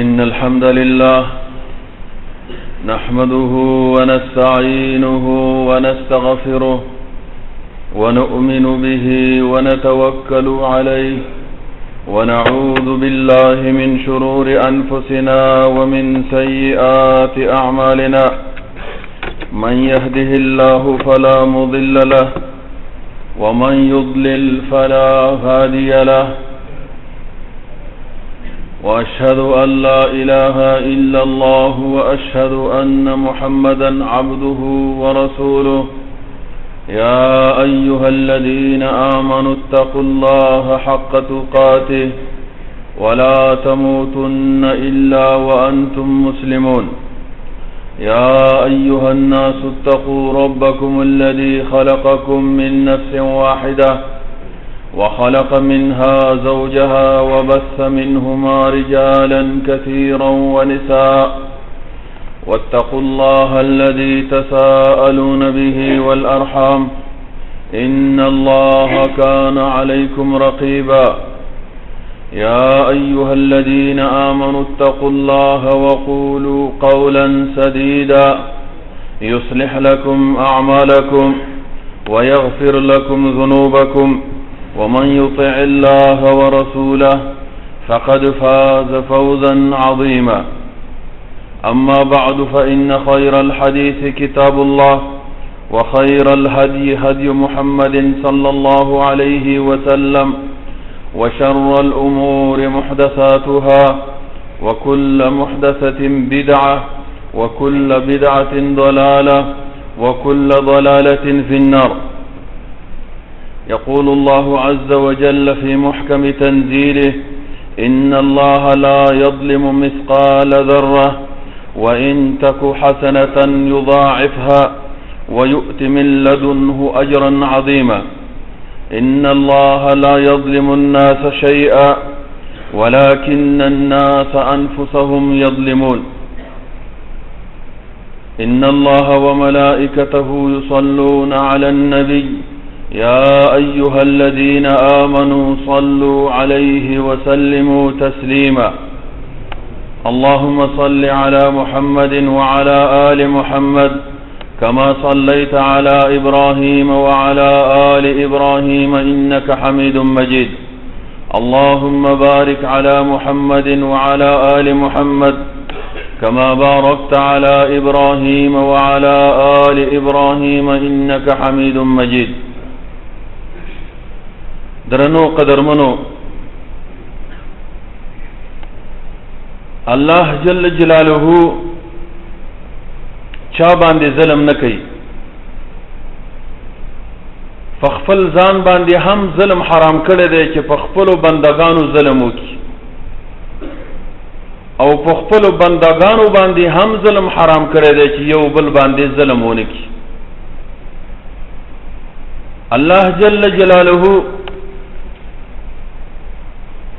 إن الحمد لله نحمده ونستعينه ونستغفره ونؤمن به ونتوكل عليه ونعوذ بالله من شرور أنفسنا ومن سيئات أعمالنا من يهده الله فلا مضل له ومن يضلل فلا هادي له وأشهد أن لا إله إلا الله وأشهد أن محمدا عبده ورسوله يا أيها الذين آمنوا اتقوا الله حق تقاته ولا تموتن إلا وأنتم مسلمون يا أيها الناس اتقوا ربكم الذي خلقكم من نفس واحدة وخلق منها زوجها وبث منهما رجالا كثيرا ونساء واتقوا الله الذي تساءلون به والأرحام إن الله كان عليكم رقيبا يا أيها الذين آمنوا اتقوا الله وقولوا قولا سديدا يصلح لكم أعمالكم ويغفر لكم ذنوبكم ومن يطع الله ورسوله فقد فاز فوزا عظيما أما بعد فإن خير الحديث كتاب الله وخير الهدي هدي محمد صلى الله عليه وسلم وشر الأمور محدثاتها وكل محدثة بدعة وكل بدعة ضلالة وكل ضلالة في النار. يقول الله عز وجل في محكم تنزيله إن الله لا يظلم مثقال ذرة وإن تك حسنة يضاعفها ويؤت من لدنه أجرا عظيما. إن الله لا يظلم الناس شيئا ولكن الناس أنفسهم يظلمون. إن الله وملائكته يصلون على النبي يا أيها الذين آمنوا صلوا عليه وسلموا تسليما. اللهم صل على محمد وعلى آل محمد كما صليت على إبراهيم وعلى آل إبراهيم إنك حميد مجيد. اللهم بارك على محمد وعلى آل محمد كما باركت على إبراهيم وعلى آل إبراهيم إنك حميد مجيد. درنو قدرمنو الله جل جلاله چا باندې ظلم نه کوي فخپل ځان باندې هم ظلم حرام کړی دی چې په خپلو بندگانو ظلم وکړي او په خپلو بندگانو باندې هم ظلم حرام کړی دی چې یو بل باندې ظلم ونه کړي. الله جل جلاله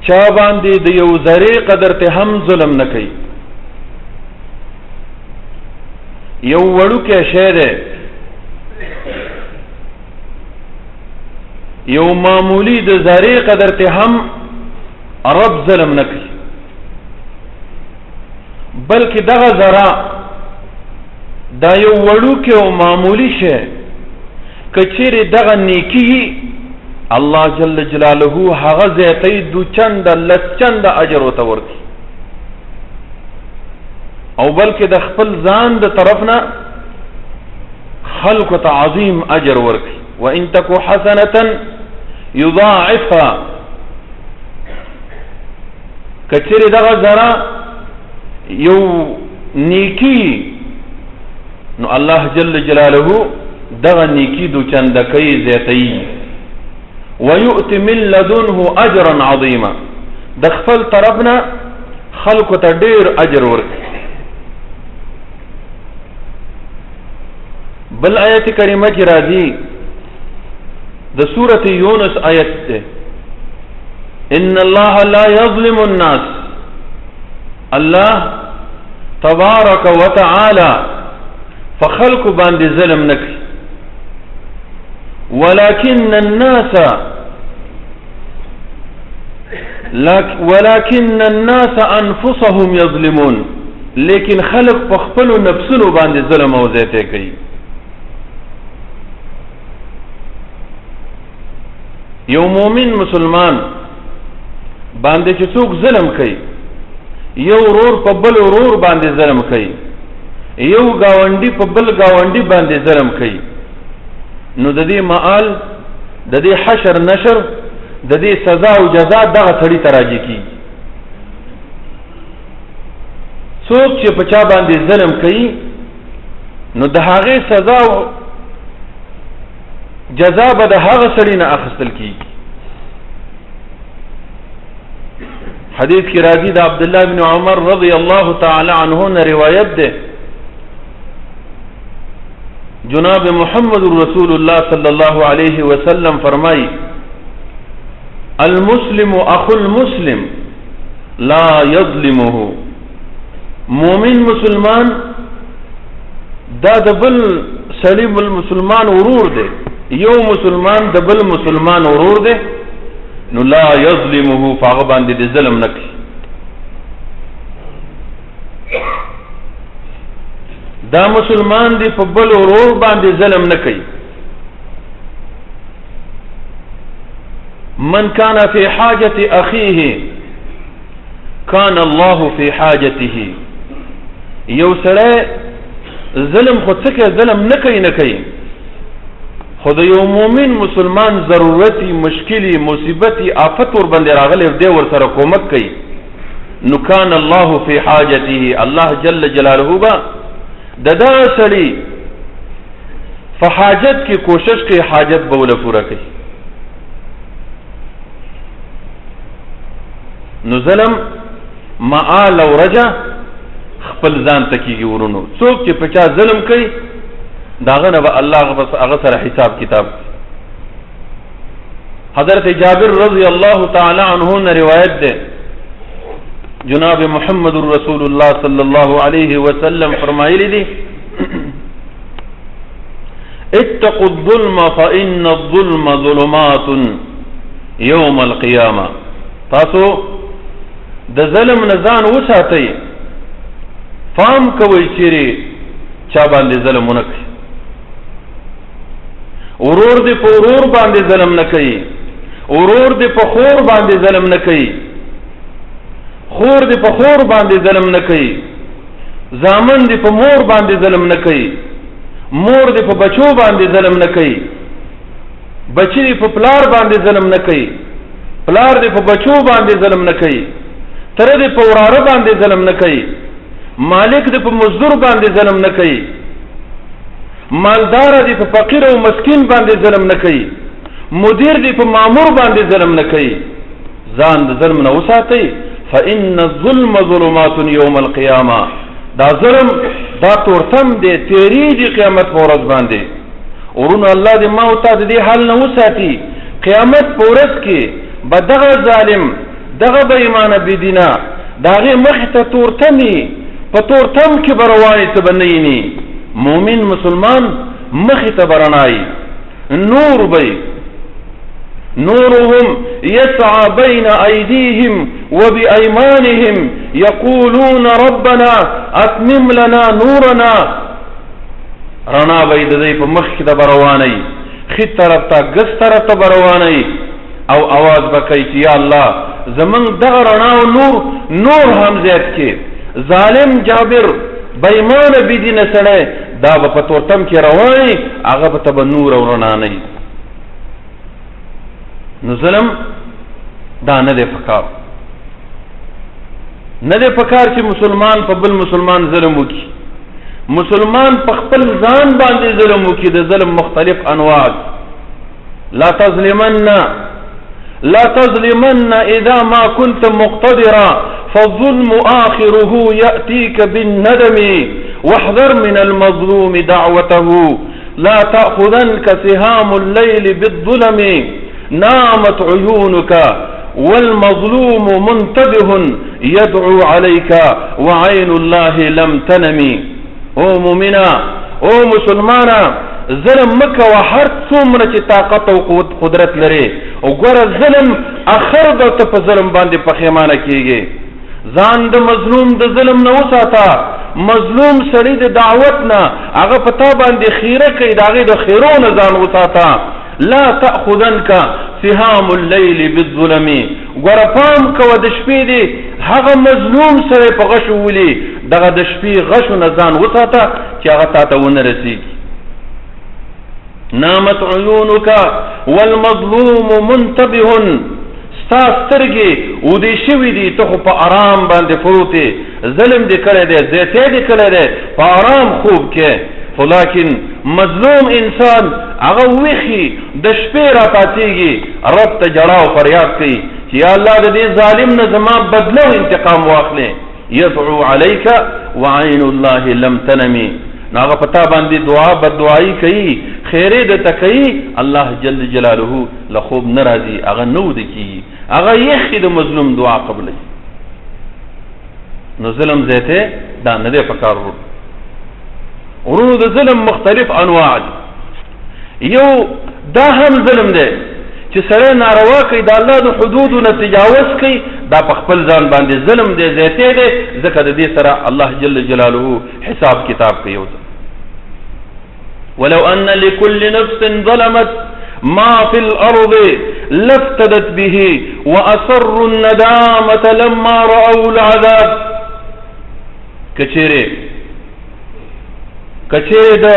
چا باندې د یو ذرې قدر ته هم ظلم نه کوي. یو وړوکی شی دی، یو معمولی د ذرې قدر ته هم رب ظلم نه کوي، بلکې دغه ذره دا یو وړوکی او معمولی شی که چیرې دغه نیکي الله جل جلاله هغه زیاتی دو چنده لس چنده اجر ورته ورکړي، او بلکې د خپل ځان د طرف نه خلکو ته عظیم اجر ورکړي. وان تکو حسنة یضاعفها، که چیرې دغه ذره یو نیکی نو الله جل جلاله دغه نیکی دو چنده کوي زیاتی. ويؤت من لدنه اجرا عظیما، د خپل طرفنا خلکو ته ډیر اجر ورکړي. بل آیت کریمه کی راځي د سورة یونس آیت ده، ان الله لا يظلم الناس، الله تبارک وتعالى فخلق باندې ظلم نکړي، ولكن الناس انفسهم يظلمون، لیکن خلق په خپل نفسونو باندې ظلم او زیاتی کوي. یو مومن مسلمان باندې چې څوک ظلم کوي، یو ورور په بل ورور باندې ظلم کوي، یو گاونډي په بل گاونډي باندې ظلم کوي، نو د دې مآل د دې حشر نشر د دې سزا او جزا دغه سړي ته راجع کیږي. څوک چې په چا باندې ظلم کوي نو د هغې سزا او جزا به د هغه سړي نه اخیستل کیږي. حدیث کی راضی د عبدالله بن عمر رضی الله تعالی عنہ نے روایت ده، جناب محمد رسول اللہ صلی اللہ علیہ وسلم فرمائی المسلم اخو المسلم لا یظلمه، مومن مسلمان دا د بل سړي بل مسلمان ورور دی، یو مسلمان د بل مسلمان ورور دی، نو لا یظلمه فاغه باندې د ظلم نکړي. دا مسلمان دی په بل ورور باندې ظلم نه کوي. من کان فی حاجت اخیه کان الله فی حاجته، یو سړی ظلم خو څه کوي، ظلم نه کوي، خو د یو مومن مسلمان ضرورتي مشکلی مصیبتي آفت ور باندې راغلی دی ور سره کومک کوي، نو کان الله فی حاجته، الله جل جلاله با د دغه سړي په حاجت کې کوشش کوي حاجت به ول پوره کوي. نو ظلم معال او رجا خپل ځان تکیږي. ورونو څوک چې په چا ظلم کوي داغه نه به الله بس هغه سره حساب کتاب. حضرت جابر رضی الله تعالی عنہ نے روایت ده، جناب محمد رسول اللہ صلی اللہ علیہ وسلم فرمائلی دی اتقوا الظلم فإن الظلم ظلمات یوم القیامة، تاسو د ظلم نزان وساتئ، فام کوئ چیرې چا باندې ظلم ونه کړي. ورور دې په ورور باندې ظلم نه کوي، ورور دې په خور باندې ظلم نه کوي، خور دې په خور باندې ظلم نه کوي، زامن دې په مور باندې ظلم نه کوي، مور دې په بچو باندې ظلم نه کوي، بچی دې په پلار باندې ظلم نه کوي، پلار دې په بچو باندې ظلم نه کوي، تر دې په وراره باندې ظلم نه کوي، مالک دې په مزدور باندې ظلم نه کوي، مالدار دې په فقیر او مسکین باندې ظلم نه کوي، مدیر دی په مامور باندې ظلم نه کوي ځان د ظلم نه وساتئ فإن الظلم ظلمات يوم القيامة دا ظلم دا تورتم دی تیریږي قیامت په ورځ باندې ورونه الله دې ما او تا د دې حال نه وساتي قیامت په ورځ کې به دغه ظالم دغه بې ایمانه بېدینه د هغې مخې ته تورتمي په تورتم کې به روانې ته به نه ویني مؤمن مسلمان مخې ته به رڼایي نور به نورهم يسعى بين أيديهم وبأيمانهم يقولون ربنا أتمم لنا نورنا رنا بيد ذي فمخك دبرواني خد طرف تا قس طرف تبرواني او آواز بكيت يا الله زمن دغرنا نور هم زيت كي ظالم جابر بيمان بدين سنه دا بپتورتم کی رواني اغا بتب نور او رناني نو ظلم دا نه دی پکار نه دی پکار چې مسلمان په بل مسلمان ظلم وکړي مسلمان په خپل ځان باندې ظلم وکړي د ظلم مختلف انواع لا تظلمن اذا ما كنت مقتدرا فالظلم آخره يأتيك بالندم واحذر من المظلوم دعوته لا تأخذنك سهام الليل بالظلم نامت عيونك والمظلوم منتبه يدعو عليك وعين الله لم تنم او مؤمنا او مسلمانا ظلم مکه و هر څومره چې طاقت او قدرت لري او ګوره ظلم اخر د ته په ظلم باندې پښیمانه کیږي ځان د مظلوم د ظلم نه وساته مظلوم سړی د دعوت نه هغه پتا باندې خیره کوي د هغې د خیرو نه ځان وساته لا تأخذنك سهام الليل بالظلم ګوره پام کوه د شپې دی هغه مظلوم سړی په غشو ولي دغه د شپې غشو نه ځان وساته چې هغه تا ته ونه رسېږي نامت عيونك والمظلوم منتبه ستا سترګې ودې شوي دي ته خو په آرام باندې پروت یې ظلم دې کړی دی زیاتی دې کړی دی په آرام خوب کې لیکن مظلوم انسان هغه ویښي د شپې راپاڅېږي رب ته جړا او فریاد کوي چې یا الله د دې ظالم نه زما بدله او انتقام واخلې یدعو علیک وعین الله لم تنمی نو هغه په تا باندې دعا بددعایي کوي خیرې درته کوي الله جل جلاله له خوب نه راځي هغه نه وده کېږي هغه یخي د مظلوم دعا قبلوي نو ظلم زیاتی دا نه دی پکار ورونو د ظلم مختلف انواع دي یو دا هم ظلم دی چې سړی ناروا کوي د الله د حدودو نه تجاوز کوي دا په خپل ځان باندې ظلم دی زیاتی دی ځکه د دې سره الله جل جلاله حساب کتاب کوي ولو ان لكل نفس ظلمت ما في الارض لافتدت به واصروا الندامه لما راوا العذاب کچېره د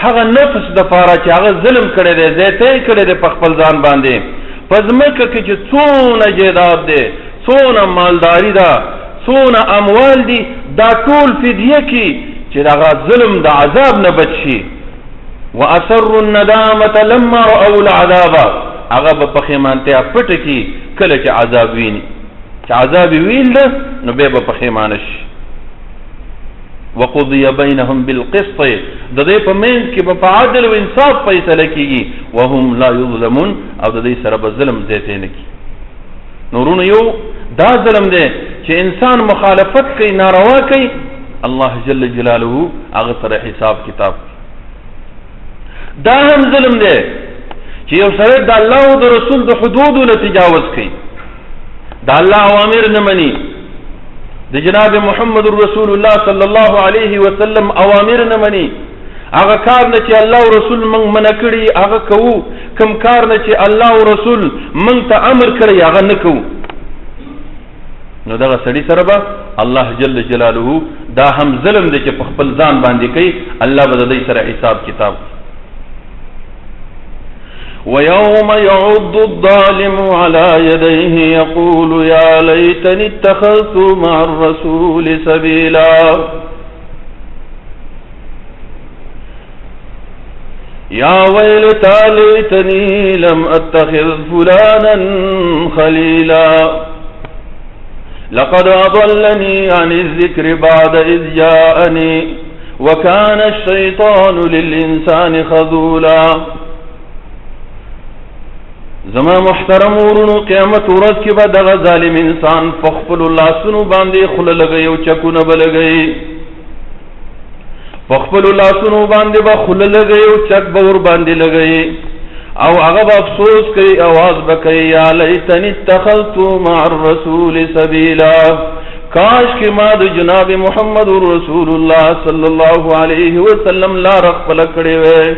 هغه نفس د پاره چې هغه ظلم کړی دی زیاتی کړی دی په خپل ځان باندې په ځمکه کې چې څونه جیداد دی څونه مالداري ده څونه اموال دي دا ټول فدیه کې چې هغه ظلم د عذاب نه بچ شي واصروا الندامه لما راوا العذاب هغه به پښیمانتیا پټه کړي کله چې عذاب ویني چې عذاب ویل ده نو بیا به پښیمانه شي وقضي بينهم بالقسط د دې په منځ کې په عدل او انصاف فیصله کیږي وهم لا یظلمون او د دې سره به ظلم زیاتی نه کیږي نورونه یو دا ظلم دی چې انسان مخالفت کوي ناروا کوي الله جل جلاله هغه سره حساب کتاب دا هم ظلم دی چې یو سره د الله او د رسول د حدودو نه تجاوز کوي د الله اوامر نه مني د جناب محمد رسول الله صلی الله علیه وسلم اوامر نه مني هغه کار نه چې الله او رسول موږ منع کړي هغه کوو کوم کار نه چې الله او رسول موږ ته امر کړي هغه نه کوو نو دغه سړي سره به الله جل جلاله دا هم ظلم دی چې په خپل ځان باندې کوي الله به د دې سره حساب کتاب ويوم يعض الظالم على يديه يقول يا ليتني اتخذت مع الرسول سبيلا یا ویلتا لیتنی لم اتخذ فلانا خلیلا لقد اضلنی عن الذکر بعد اذ جاءنی وکان الشیطان للانسان خذولا. زما محترم ورونو قیامت ورځ کې به دغه ظالم انسان په خپلو لاسونو باندې خوله لګوي او چکونه به لګوي، په خپلو لاسونو باندې به خوله لګوي او چک به ور باندې لګوي او هغه به افسوس کوي، اواز به کوي یا لیتنی اتخذت مع الرسول سبیلا، کاش کې ما د جناب محمد رسول الله صلی الله علیه وسلم لاره خپله کړې وی.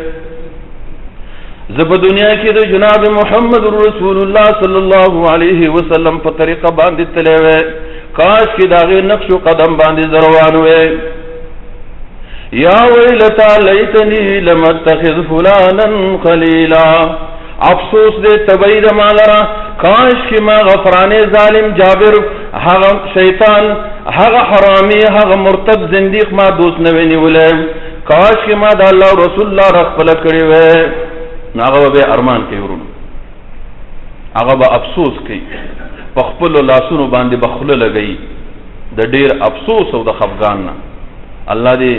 زه په دنیا کې د جناب محمد رسول الله صلی الله علیه وسلم په طریقه باندې تللی وی، کاش کې د هغې نقش و قدم باندې زه روان وی. یا ویلتا لیتنی لم اتخذ فلانا خلیلا، افسوس دې تبعی د ما لره، کاش کې ما غفرانې ظالم جابر، هغه شیطان، هغه حرامي، هغه مرتد زندیق ما دوست نه وی نیولی، کاش کې ما د الله رسول الله را خپله کړې وی. نو هغه به ارمان کوي ورونو، هغه به افسوس کوي، په خپلو لاسونو باندې به خوله لګوي د ډېر افسوس او د خفګان نه. الله دې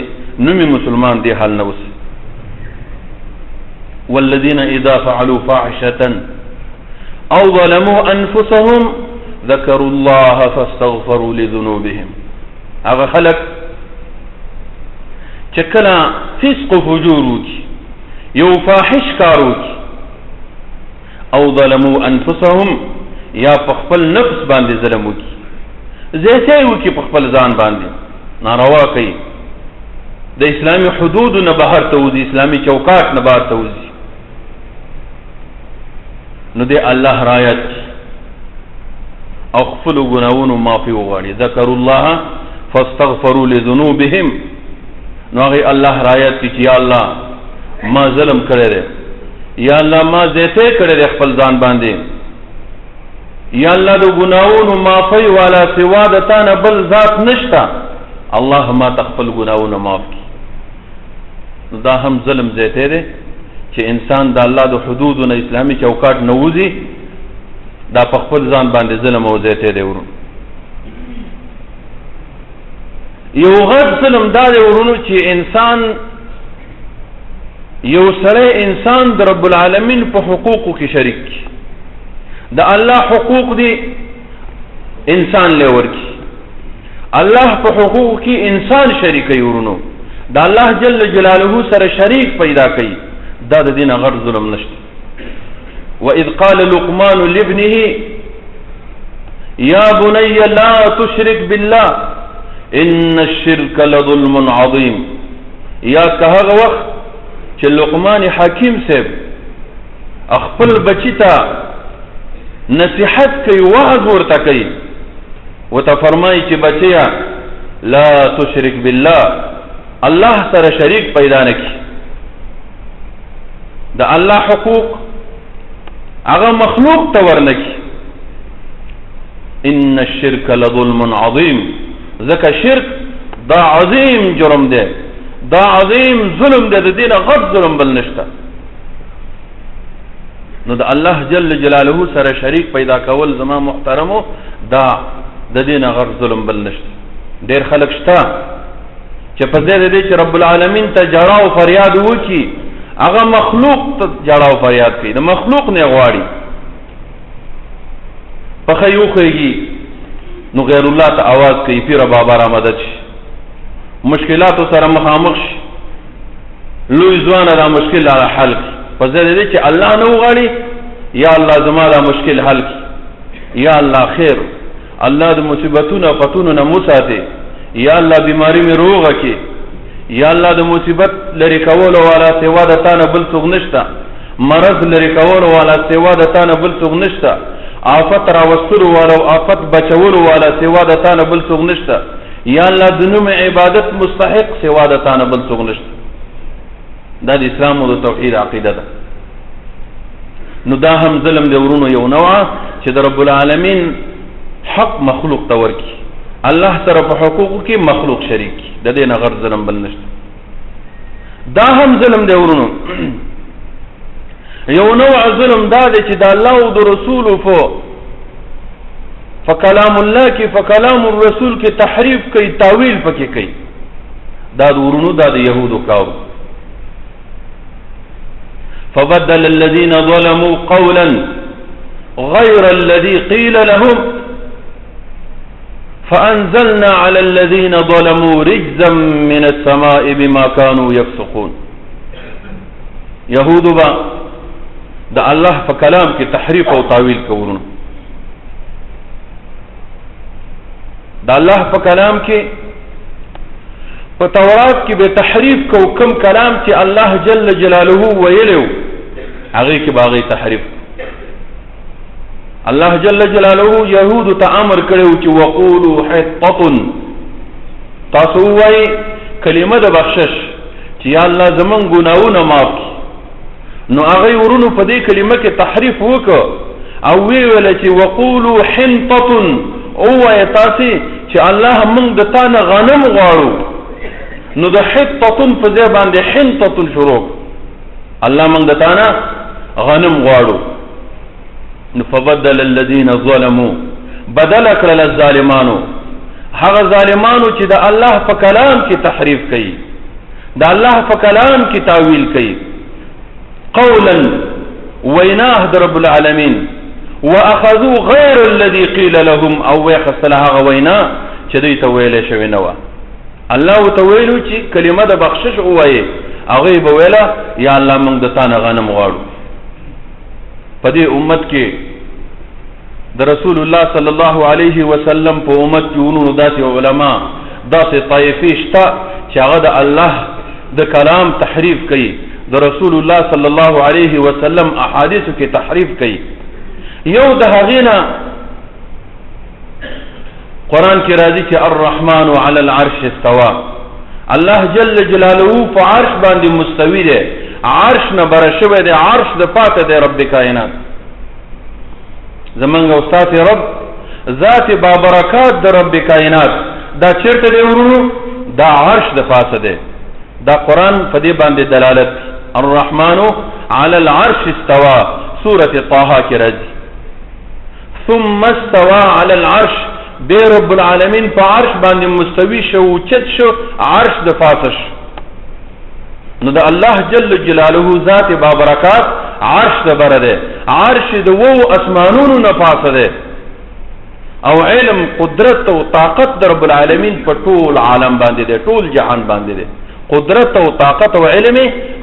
نومي مسلمان دې حال نه وسي. والذین اذا فعلوا فاحشة او ظلموا انفسهم ذكروا الله فاستغفروا لذنوبهم. هغه خلق چې کله فسق و فجور وکړي، یو فاحش کار وکړي، او ظلموا انفسهم یا په خپل نفس باندې ظلم وکړي، زیاتی وکړي په خپل ځان باندې، ناروا کوي، د اسلامي حدودو نه بهر ته وځي، اسلامي چوکاټ نه بهر ته وځي، نو دې الله رایت او خپلو ګناهونو معافي وغواړي. ذکروا الله فاستغفروا لذنوبهم، نو هغې الله رایت کړي چې یا الله ما ظلم کړی دی، یا الله ما زیاتی کړی دی خپل ځان باندې، یا الله د ګناهونو معافی والا سوا د تا نه بل ذات نشته، الله ما ته خپل ګناهونه معاف کړي. نو دا هم ظلم زیاتی دی چې انسان د الله د حدودو نه اسلامي چوکاټ نه وځي، دا په خپل ځان باندې ظلم او زیاتی دی ورونو. یو غټ ظلم دا دی ورونو چې انسان، یو سړی انسان د رب العالمین په حقوقو کې شریک کی، د الله حقوق دی انسان له ورکی، الله په حقوقو کې انسان شریک ورونو، د الله جل جلاله سره شریک پیدا کوي، دا د دین غیر ظلم نشته. وَإِذْ قَالَ لُقْمَانُ لِابْنِهِ يَا بُنَيَّ لَا تُشْرِكْ بِاللَّهِ إِنَّ الشِّرْكَ لَظُلْمٌ عَظِيمٌ. یا که هغه وخت چې لقمان حکیم صاحب خپل بچی ته نصیحت کوي، وعظ ورته کوي، ورته فرمایي چې بچیا لا تشرک بالله، الله سره شریک پیدا نه کړي، د الله حقوق هغه مخلوق ته ورنه کړي. ان الشرک لظلم عظیم، ځکه شرک دا عظیم جرم دی، دا عظیم ظلم دی، د دینه غټ ظلم بل نشته. نو د الله جل جلاله سره شریک پیدا کول زما محترمو، دا د دینه غټ ظلم بل نشته. ډېر خلک شته چې په ځای د دې چې رب العالمین ته جړا او فریاد وکړي، هغه مخلوق ته جړا او فریاد کوي، د مخلوق نه غواړي، پخه یوخیږي نو غیر الله ته आवाज کوي، پیر بابا را مدد شي، مشکلاتو سره مخامخ شي، لوی ځوانه دا مشکل را حل کړي، په ځای د دې چې الله نه وغواړي یا الله زما دا مشکل حل کړي، یا الله خیر، الله د مصیبتونو فتونو نه موساتي، یا الله بیماری مې روغه کړي، یا الله د مصیبت لري کولو والا سوا د تا نه بل څوک نشته، مرض لري کولو والا سوا د تا نه بل څوک نشته، آفت راوستلو والا او آفت بچولو والا سوا د تا نه بل څوک نشته، یا الله د نوم عبادت مستحق سوا د تا نه بل څوک نشته. دا د اسلام او د توحید عقیده ده. نو دا هم ظلم دی ورونو یو نوعه چې د رب العالمین حق مخلوق ته ورکړي، الله سره په حقوقو کې مخلوق شریک، د دې نه غیر ظلم بل نشته. دا هم ظلم دی ورونو یو نوع ظلم دا دی چې د الله او د رسول فکلام الله کې فکلام الرسول کې تحریف کوي، تاویل پکې کوي. دا د ورونو دا د یهودو کاو. فبدل الذين ظلموا قولا غير الذي قيل لهم فأنزلنا على الذين ظلموا رجزا من السماء بما كانوا يفسقون. يهود با دا الله په کلام کې تحریف او تاویل کوي. دا الله په کلام کې په تورات کې به تحریف کو، کم کلام چې الله جل جلاله ویلو هغه کې باغی تحریف. الله جل جلاله يهود ته امر کړو چې وقولوا حطة، تاسو وایي کلمه د بخشش چې یا الله زمون ګناونه معاف. نو هغه ورونو په دې کلمه کې تحریف وکړ او ویل چې وقولوا حنطة، او وایي تاسو چې الله موږ د تانه غنم غواړو. نو د حطة په ځای باندې حنطة شروع، الله موږ د تانه غنم غواړو. فبدل الذين ظلموا، بدل کړل الظالمانو، هغه ظالمانو چې د الله په کلام کې تحریف کوي، د الله په کلام کې تاویل کوي، قولا ویناه د رب العالمین، واخذوا غیر الذي قيل لهم، او ويخصل هغه وینا چې دوی ته ویلې شوی نه و. الله ته ویلو چې کلمه د بخشش وایي، هغه به ویلا یا الله موږ د تانه غنم غواړو. په دې امت کې د رسول الله صلی الله علیه وسلم په امت کې ونو داسې علما، داسې طائفې شته چې هغه د الله د کلام تحریف کوي، د رسول الله صلی الله علیه وسلم احادیثو کې تحریف کوي. یو د هغې نه قرآن کې راځي چې الرحمن علی العرش استوى، الله جل جلاله په عرش باندې مستوی دی، عرش نه بره شوی دی، عرش د پاته دی رب کائنات. زمونږ استاد رب ذات بابرکات د رب کائنات دا چیرته دی ورونو؟ دا عرش د پاته دی. دا قرآن په دې باندې دلالت. الرحمن علی العرش استوى، سورة طه کې راځي. ثم استوى على العرش، بے رب العالمین په عرش باندې مستوی شو، چت شو، عرش د پاته شو. نو د الله جل جلاله ذات بابرکات عرش د بره ده، عرش د وو اسمانونو نه پاسه ده، او علم قدرت او طاقت د رب العالمین په ټول عالم باندې ده، ټول جهان باندې ده. قدرت او طاقت او علم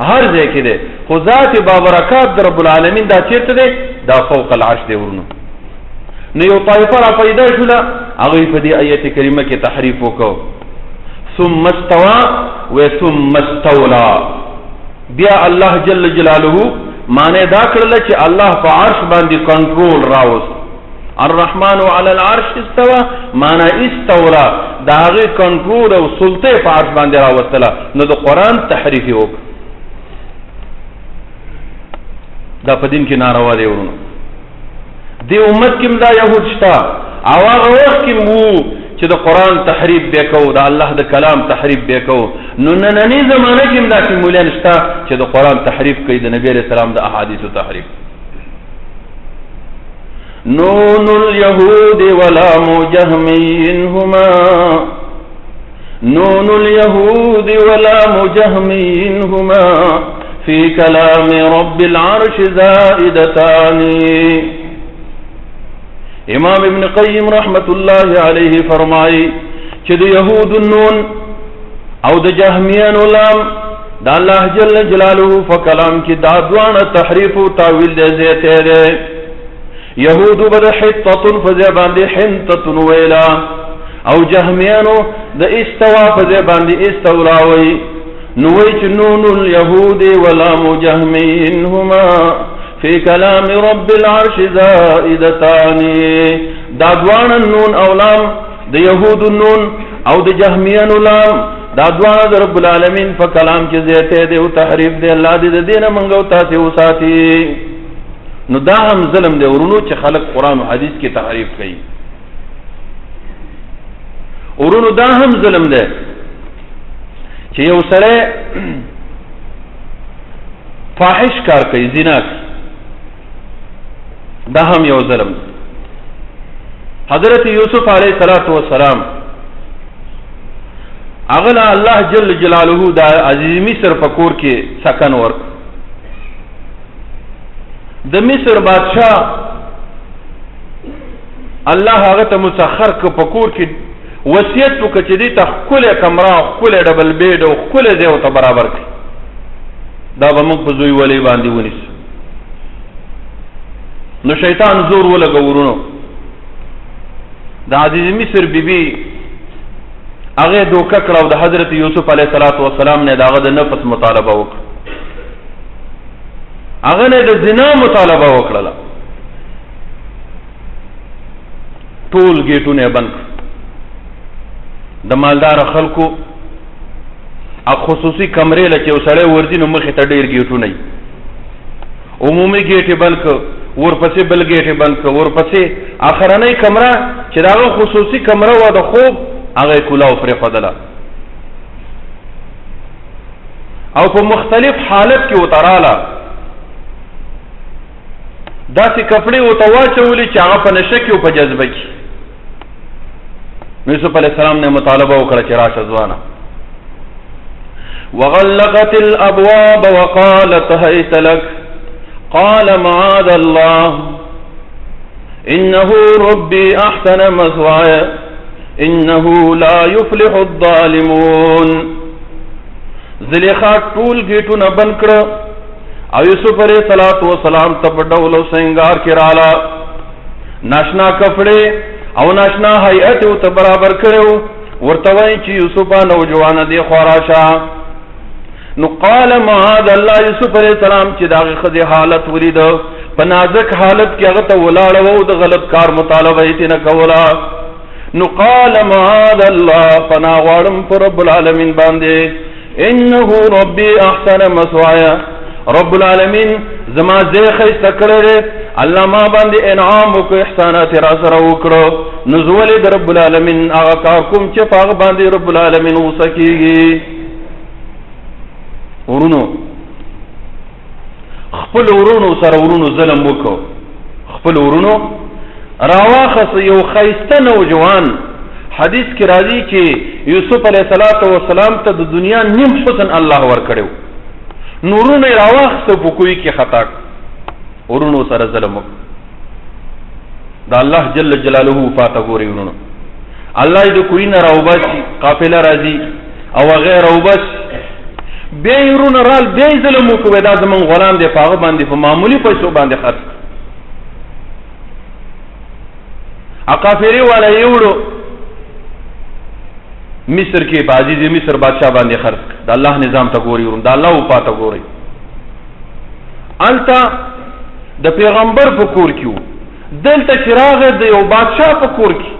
هر ځای کې ده، خو ذات بابرکات د رب العالمین دا چیرته ده؟ دا فوق العرش ده ورونو. نو یو طائفه را پیدا شوله، هغه په دې آیت کریمه کې تحریف وکړو. ثم استوى و ثم استولى، بیا الله جل جلاله معنی دا کړل چې الله په عرش باندې کنټرول راوست. الرحمن علی العرش استوى معنی استولى، دا هغه کنټرول او سلطه په عرش باندې راوستله. نو د قرآن تحریف وکړ، دا په دین کې ناروا دی ورونو. دی امت کې دا يهود شته، او هغه وخت کې وو چې د قرآن تحریف به کوو، د الله د کلام تحریف به کوو. نو نننی زمانه کې داسې مولیان شته چې د قرآن تحریف کوي، د نبی علیہ السلام د احادیثو تحریف. نون اليهود ولام جهمي هما، نون اليهود ولام جهمي هما في كلام رب العرش زائدتان. امام ابن قیم رحمت الله علیه فرمائی چې د یهود النون او د جهمیانو لام د الله جل جلاله په کلام کې دا دوانه تحریف او تاویل دی زیاته دی. یهود بد حطه فذ باندې حنطه ویلا، او جهمیانو د استوا فذ باندې استولا وی. نو وی چې نون اليهود ولام جهمينهما في كلام رب العرش زائدتان، دا دوان النون او لام د یهود النون او د جهمیان لام دا دوان د رب العالمین په کلام کې زیاته دی او تحریف دی. الله دې د دینه منګو تاسو وساتي. نو دا هم ظلم دی ورونو چې خلق قرآن او حدیث کې تحریف کوي. ورونو دا هم ظلم دی چې یو سره فاحش کار کوي، زنا دا هم یو ظلم. حضرت یوسف علیہ السلام اغلا الله جل جلاله دا عزیز مصر فکور کې سکن ورک. د مصر بادشاہ الله هغه ته مسخر ک فکور کې وصیت وکړه چې دې ته خپل کمره خپل ډبل بیډ او خپل ځای ته برابر کړي. دا به موږ په زوی ولی باندې ونیسو. نو شیطان زور ولګو ورونو. د عزیز مصر بیبي هغه دوکه کړه او د حضرت یوسف علیه السلام نه داغه د نفس مطالبه وکړه. هغه نه د زنا مطالبه وکړه. ټول گیټونه بند د مالدار خلکو خصوصي کمرې لکه یو سړی ورځي نو مخې ته ډېر گیټونه وي. عمومي گیټې بند کړه، ورپسې بل گیټې بند کړه، ورپسې اخرنۍ کمره چې د هغه خصوصي کمره وه د خوب هغه یې کولاو پرېښودله او په مختلف حالت کې ورته راله. داسې کپړې ورته واچولې چې هغه په نشه کې او په جذبه کې. یوسف علیه السلام نے مطالبه وکړه چې راشه ځوانه. وغلقت الابواب وقالت هيت لك قال معاذ الله انه ربي احسن مثواي انه لا يفلح الظالمون. زلیخا ټول گیټونه بند کړه او یوسف علیه السلام ته په ډول او سنگار کې رااله. ناشنا کپړې او ناشنا هیئت ورته برابر کړو. ورته وایي چې یوسفه نوجوانه دی خوا راشه. نو قال معاذ الله. یوسف علیه السلام چې د هغې ښځې حالت ولیده په نازک حالت کې هغه ته ولاړه وه او د غلط کار مطالبه یې ترې نه کوله. نو قال معاذ الله پناه غواړم په رب العالمین باندې انه ربي احسن مثواي. رب العالمین زما ځای ښایسته کړی دی. الله ما باندې انعام وکړو، احسانات یې را سره وکړو. نو زه ولې د رب العالمین هغه کار کوم چې په هغه باندې رب العالمین غوسه کېږي. ورونو خپل ورونو سره ورونو ظلم وکړو. خپل ورونو راواخص یو ښایسته نوجوان. حدیث کې راځي چې یوسف علیه السلام ته د دنیا نیم حسن الله ورکړی. نورونه یې راواخیسته په کوی کې خطا ورونو سره ظلم وکړو. د الله جل جلاله وفاته ګورئ ورونو. الله یې د کوی نه راوباسي، قافله راځي او هغه راوباسي. بیا یې ورونه رال بیا یې ظلم وکړو. دا زمونږ غلام دی، په هغه باندې په معمولي پیسو باندې خرڅ کړه. قافلې والا یې وړو مصر کې په عزیز مصر بادشاہ باندې خرڅ کړه. د الله نظام ته ګورئ ورونو، د الله وفاته ګورئ. هلته د پیغمبر په کور کې وو، دلته چې راغی د یو بادشاہ په کور کې.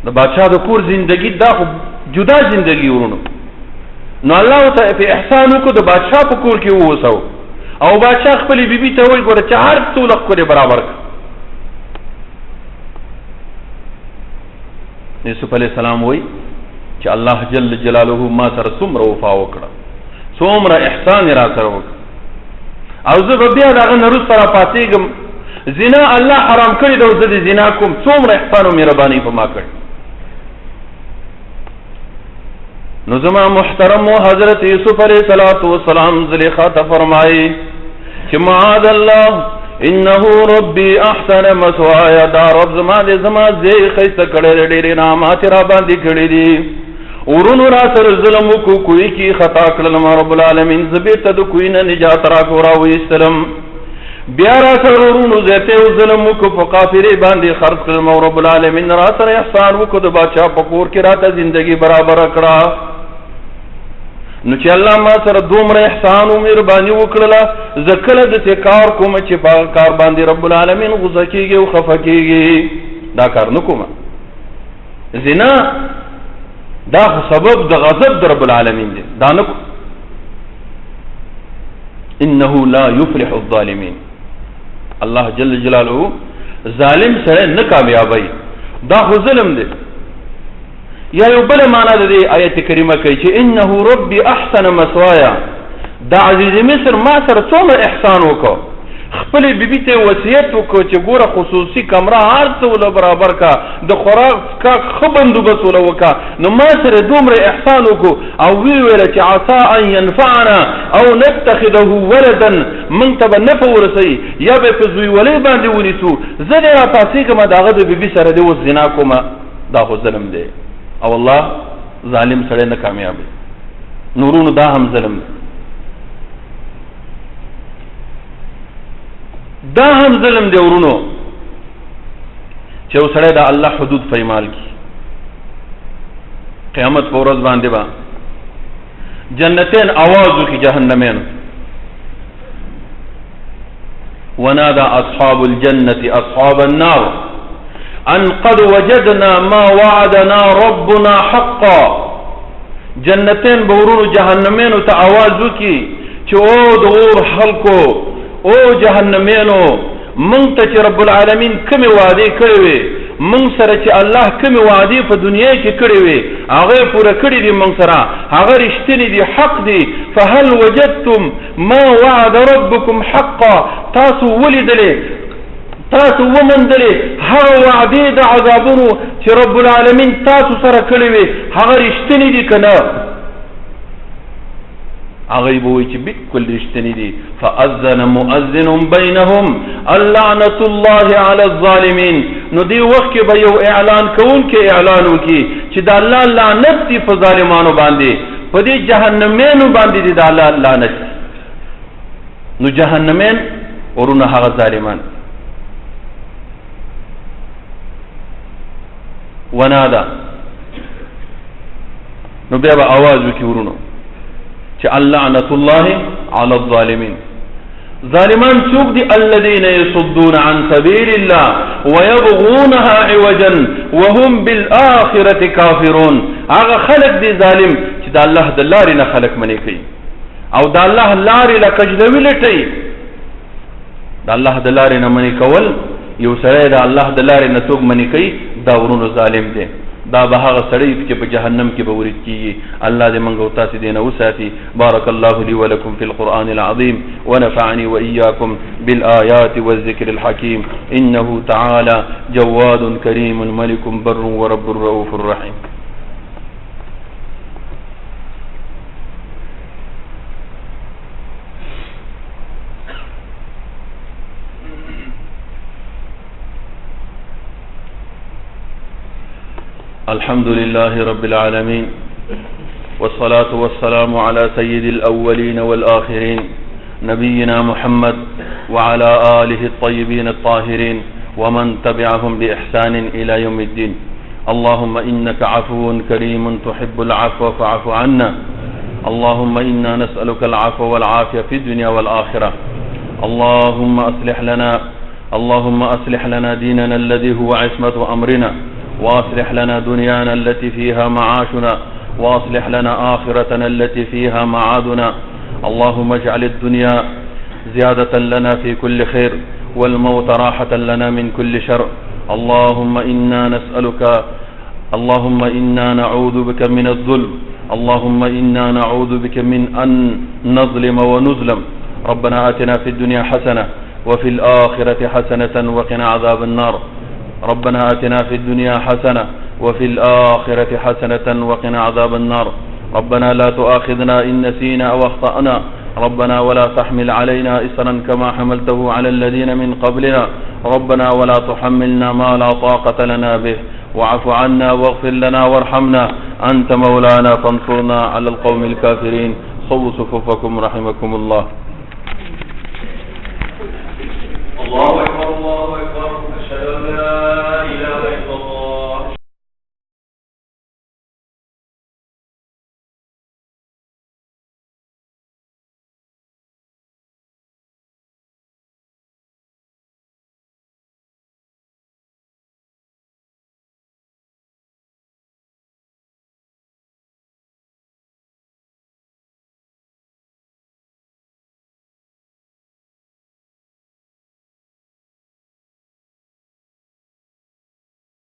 د بادشاہ د کور زندگی دا خو جدا زندگی ورونو. نو الله ته په احسان وکړو، د بادشاہ په کور کې ووسو او بادشاہ خپلې بیبي ته وویل ګوره چې هر څه ښکلې برابر کړه. یوسف علیه السلام وایي چې الله جل جلاله ما سره څومره وفا وکړه، څومره احسان یې را سره وکړه، او زه به بیا د هغه نه وروسته راپاڅېږم. زنا الله حرام کړې ده او زه د زنا کوم. څومره احسان او مهرباني په ما کړې. نو زما محترم حضرت یوسف علیه السلام زلیخا ته فرمایي چې معاذ الله انه ربي احسن مثواي. دا رب زما دې زما ځای ښایسته کړی دی، ډېر انعامات را باندې کړي دي. ورونو را سره ظلم وکړو، کوی کې خطا کړلم. رب العالمین زه بېرته د کوی نه نجات راکړو راویستلم. بیا را سره ورونو زیاتی او ظلم وکړو، په قافلې باندې خرڅ کړلم. او رب العالمین را سره احسان وکړو، د باچا په کور کې راته زندګي برابره کړه. نو چې الله ما سره دومره احسان او مهرباني وکړله، زه کله داسې کار کوم چې په هغه کار باندې رب العالمین غوسه کېږي او خفه کېږي. دا کار نه کوم. زنا دا خو سبب د غضب د رب العالمین دی. دا نه کوم. انه لا يفلح الظالمین. الله جل جلاله ظالم سره نه کامیابی. دا خو ظلم دی. یا یو بل معنا د دې آیت کریمه کوي چې انه ربي احسن مثوایا. دا عزیز مصر ما سره څومره احسان وکړو، خپلې بیبي ته وصیت وکړو چې ګوره خصوصي کمره هر څه وله برابر کا د خوراک څښاک ښه بندوبست وله وکړه نو ما سره دومره احسان وکړو او ویې ویله چې عسا ان ینفعنا او نتخذه ولدا موږ ته به نفع ورسوي یا به په زویولۍ باندې ونیسو زه دې راپاڅېږم د هغه د بیبي سره دې اوس زنا کومه دا خو ظلم دی او الله ظالم سړی نه کامیابوي نورونو دا هم ظلم دی دا هم ظلم دی ورونو چې یو سړی د الله حدود پایمال کی قیامت په ورځ باندې با جنتین आवाज وکي جهنمین ونادى اصحاب الجنه اصحاب النار ان قد وجدنا ما وعدنا ربنا حقا جنتین به ورونو جهنمین ته आवाज وکي چې او د اور خلکو او جهنمینو مونږ ته چې رب العالمین کومې وعدې کړې وې مونږ سره چې الله کومې وعدې په دنیا کې کړې وې هغه پوره کړې دي مونږ سره هغه رښتینې دي حق دي فهل وجدتم ما وعد ربكم حقا تاسو ولیدلې تاسو ومندلې هغه وعدې د عذابونو چې رب العالمین تاسو سره کړې وې هغه رښتینې دي که نه هغه به وایي چې بالکل رښتینې دي فاذن مؤذن بینهم اللعنة الله علی الظالمین نو دې وخت کې به یو اعلان کوونکی اعلان وکړي چې د الله لعنت دي په ظالمانو باندې په دې جهنمینو باندې دي د الله لعنت نو جهنمین ورونه هغه ظالمان ونادا نو بیا به आवाज وکړي ورونو چې اللعنة الله على الظالمين ظالمان څوک دي الذين يصدون عن سبيل الله ويبغونها عوجا وهم بالآخرة كافرون هغه خلق دي ظالم چې د الله د لارې نه خلق منې کوي او د الله لارې له کجلوي لټوي د الله د لارې نه منې کول یو سړی د الله د لارې نه څوک منې کوي دا ورونو ظالم دی دا به هغه سړی چې په جهنم کې به ورید کیږي الله دې موږ او تاسو دې نه وساتي بارك الله لي ولكم في القرآن العظيم ونفعني وإياكم بالآيات والذكر الحكيم إنه تعالى جواد كريم ملك بر ورب رؤوف رحيم الحمد لله رب العالمين والصلاة والسلام على سيد الأولين والآخرين نبينا محمد وعلى آله الطيبين الطاهرين ومن تبعهم بإحسان إلى يوم الدين اللهم إنك عفو كريم تحب العفو فاعف عنا اللهم إنا نسألك العفو والعافية في الدنيا والآخرة اللهم أصلح لنا ديننا الذي هو عصمة أمرنا وأصلح لنا دنيانا التي فيها معاشنا وأصلح لنا آخرتنا التي فيها معادنا اللهم اجعل الدنيا زيادة لنا في كل خير والموت راحة لنا من كل شر اللهم إنا نعوذ بك من الظلم اللهم إنا نعوذ بك من أن نظلم ونظلم ربنا آتنا في الدنيا حسنة وفي الآخرة حسنة وقنا عذاب النار ربنا آتنا في الدنيا حسنة وفي الآخرة حسنة وقنا عذاب النار ربنا لا تؤاخذنا إن نسينا أو أخطأنا ربنا ولا تحمل علينا إصرا كما حملته على الذين من قبلنا ربنا ولا تحملنا ما لا طاقة لنا به واعف عنا واغفر لنا وارحمنا أنت مولانا فانصرنا على القوم الكافرين صووا صفوفكم رحمكم الله الله أكبر الله أكبر أشهد أن لا